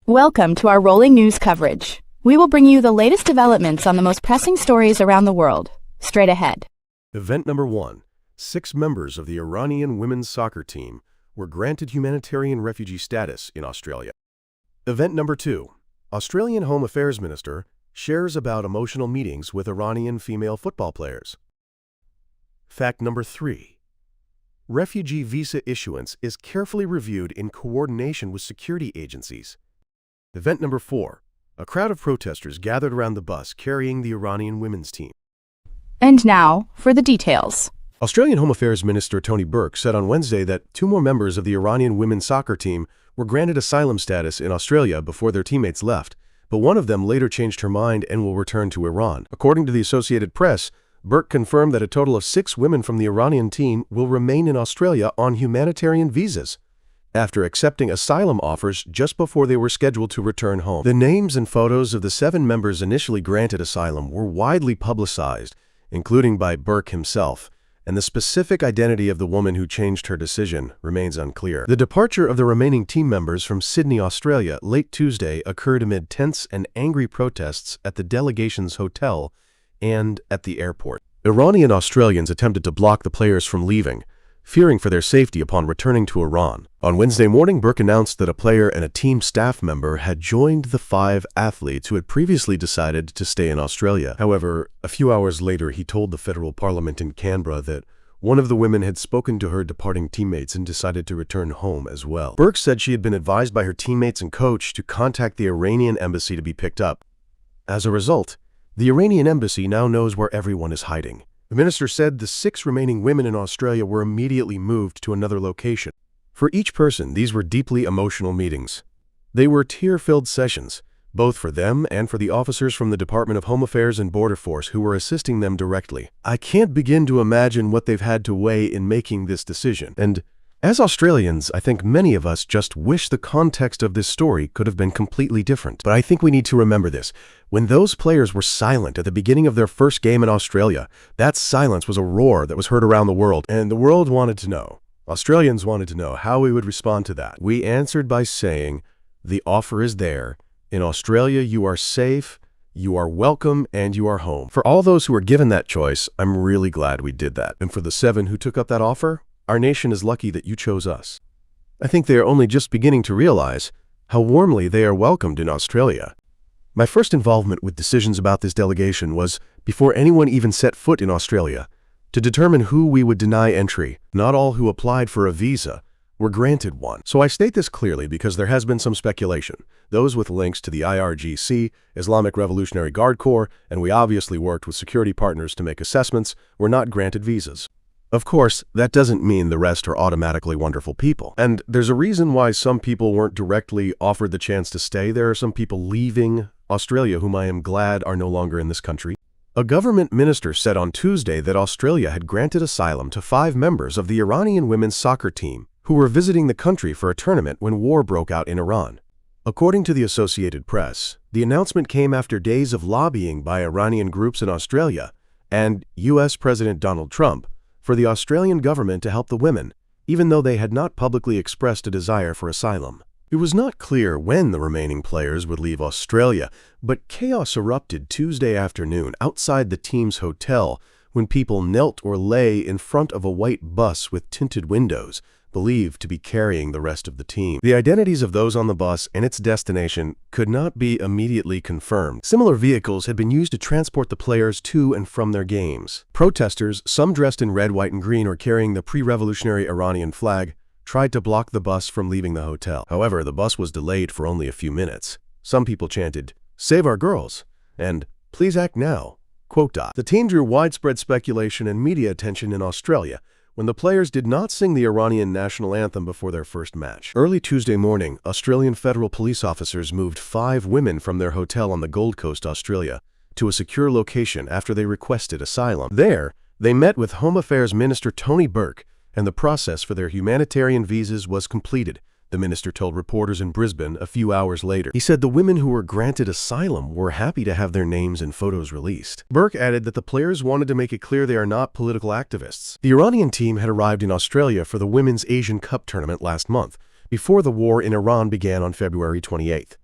Welcome to our rolling news coverage. We will bring you the latest developments on the most pressing stories around the world. Straight ahead. Event number 1. 6 members of the Iranian women's soccer team were granted humanitarian refugee status in Australia. Event number 2. Australian Home Affairs Minister shares about emotional meetings with Iranian female football players. Fact number 3. Refugee visa issuance is carefully reviewed in coordination with security agencies. Event number 4. A crowd of protesters gathered around the bus carrying the Iranian women's team. And now, for the details. Australian Home Affairs Minister Tony Burke said on Wednesday that 2 more members of the Iranian women's soccer team were granted asylum status in Australia before their teammates left, but one of them later changed her mind and will return to Iran. According to the Associated Press, Burke confirmed that a total of 6 women from the Iranian team will remain in Australia on humanitarian visas after accepting asylum offers just before they were scheduled to return home. The names and photos of the 7 members initially granted asylum were widely publicized, including by Burke himself, and the specific identity of the woman who changed her decision remains unclear. The departure of the remaining team members from Sydney, Australia, late Tuesday occurred amid tense and angry protests at the delegation's hotel and at the airport. Iranian Australians attempted to block the players from leaving, fearing for their safety upon returning to Iran. On Wednesday morning, Burke announced that a player and a team staff member had joined the 5 athletes who had previously decided to stay in Australia. However, a few hours later, he told the federal parliament in Canberra that one of the women had spoken to her departing teammates and decided to return home as well. Burke said she had been advised by her teammates and coach to contact the Iranian embassy to be picked up. As a result, the Iranian embassy now knows where everyone is hiding. The minister said the 6 remaining women in Australia were immediately moved to another location. For each person, these were deeply emotional meetings. They were tear-filled sessions, both for them and for the officers from the Department of Home Affairs and Border Force who were assisting them directly. I can't begin to imagine what they've had to weigh in making this decision. And as Australians, I think many of us just wish the context of this story could have been completely different. But I think we need to remember this. When those players were silent at the beginning of their first game in Australia, that silence was a roar that was heard around the world, and the world wanted to know. Australians wanted to know how we would respond to that. We answered by saying, the offer is there. In Australia, you are safe, you are welcome, and you are home. For all those who were given that choice, I'm really glad we did that. And for the 7 who took up that offer, our nation is lucky that you chose us. I think they are only just beginning to realize how warmly they are welcomed in Australia. My first involvement with decisions about this delegation was before anyone even set foot in Australia, to determine who we would deny entry. Not all who applied for a visa were granted one. So I state this clearly because there has been some speculation. Those with links to the IRGC, Islamic Revolutionary Guard Corps, and we obviously worked with security partners to make assessments, were not granted visas. Of course, that doesn't mean the rest are automatically wonderful people. And there's a reason why some people weren't directly offered the chance to stay. There are some people leaving Australia whom I am glad are no longer in this country. A government minister said on Tuesday that Australia had granted asylum to 5 members of the Iranian women's soccer team who were visiting the country for a tournament when war broke out in Iran. According to the Associated Press, the announcement came after days of lobbying by Iranian groups in Australia and U.S. President Donald Trump for the Australian government to help the women, even though they had not publicly expressed a desire for asylum. It was not clear when the remaining players would leave Australia, but chaos erupted Tuesday afternoon outside the team's hotel when people knelt or lay in front of a white bus with tinted windows, believed to be carrying the rest of the team. The identities of those on the bus and its destination could not be immediately confirmed. Similar vehicles had been used to transport the players to and from their games. Protesters, some dressed in red, white, and green or carrying the pre-revolutionary Iranian flag, tried to block the bus from leaving the hotel. However, the bus was delayed for only a few minutes. Some people chanted, "Save our girls," and "Please act now." The team drew widespread speculation and media attention in Australia when the players did not sing the Iranian national anthem before their first match. Early Tuesday morning, Australian federal police officers moved 5 women from their hotel on the Gold Coast, Australia, to a secure location after they requested asylum. There, they met with Home Affairs Minister Tony Burke, and the process for their humanitarian visas was completed, the minister told reporters in Brisbane a few hours later. He said the women who were granted asylum were happy to have their names and photos released. Burke added that the players wanted to make it clear they are not political activists. The Iranian team had arrived in Australia for the Women's Asian Cup tournament last month, before the war in Iran began on February 28th.